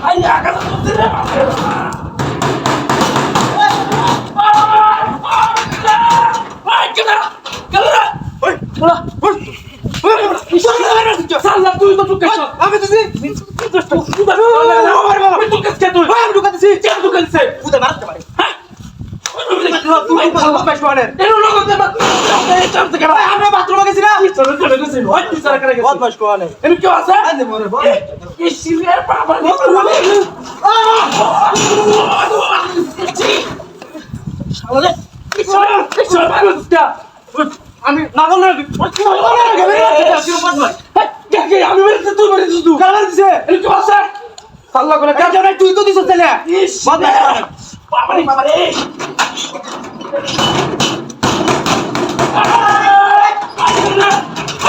I আকাশ করতে রে ভাই কেনা কেনা ওই বলা ওই সাল্লা তুই তো ঢুকেছ আমি তো তুই আমি ঢুকাতেছি কেন ঢুকাতেছে তুই মারতে পারে হ্যাঁ তুই ভালো পেশওয়ানের এর লগতে চামতে করা আমি বাথরুমে গেছি না চলো চলে গেছি ওই তুই সারা করে গেছি বহুত পেশওয়ানের এর কি আছে আরে মরে বল এই সিলের বাবা শালা শালা বাবা আমি নাগল না আমি মেরেছি তুই মেরেছিস তুই কার দিছে এর কি আছে সাল্লা করে কাজ নাই তুই তো দিছিস তাহলে বাবা রে বাবা রে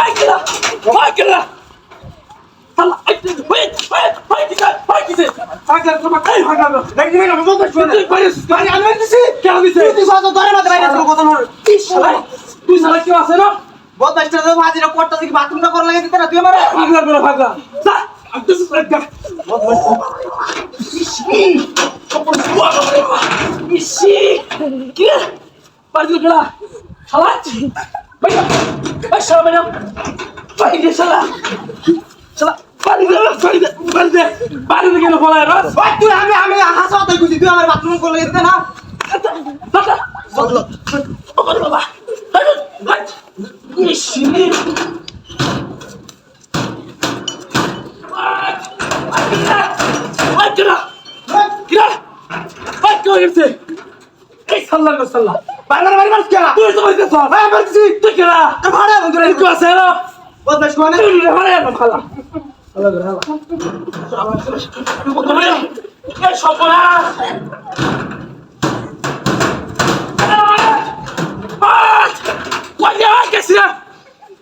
আই কেলা সাল্লা আই কিসে পাগলা তোমার কাই ভাগালো দেখি না আমি বলতে শুনে গাড়ি আমি দিছি কেন দিছে তুই সাথে ধরে না বাইরে কথা না তুই সালা কি আছে না বহুত নষ্ট হয়ে হাজিরা করতে দিকে বাথরুমটা করা লাগে দিতে না তুই আমারে ভাগলা করে ভাগলা যা আমি তো সুরেগা বহুত নষ্ট ইসি কি পাগলা গলা শালা ভাই ভাই শালা ম্যাডাম ভাই রে শালা শালা বাড়ি কেন বলায় রস তুই আমি হাসাতে খুঁজি তুই আমার বাথরুম করে দিতে না বাবা এই সাল্লাহ সাল্লাহ বারবার বাড়ি মারছ কেন তুই তো বলছিস ভাই বলছিস তুই কেন ভাড়া বন্ধুরা একটু আছে না বদমাশ কোনে তুই ভাড়া না খালা খালা খালা এই সপনা কইয়া গেছি না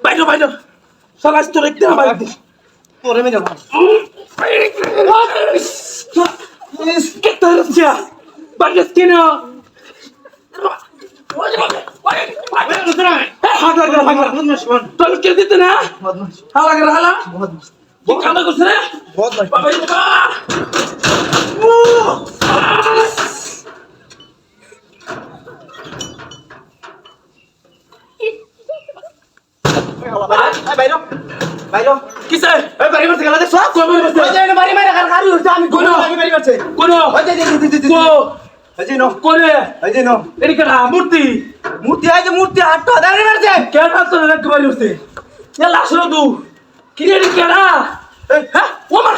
বাইরে বাইরে সবাই তো দেখতে না বাইরে তোরে মেরে কে তোর যা বাইরে কেন মূর্তি মূর্তি আছে মূর্তি আটটা দাঁড়িয়ে মারছে কেন তো লাগতে পারি হচ্ছে লাশ তু কি রে কেডা হ্যাঁ ও মা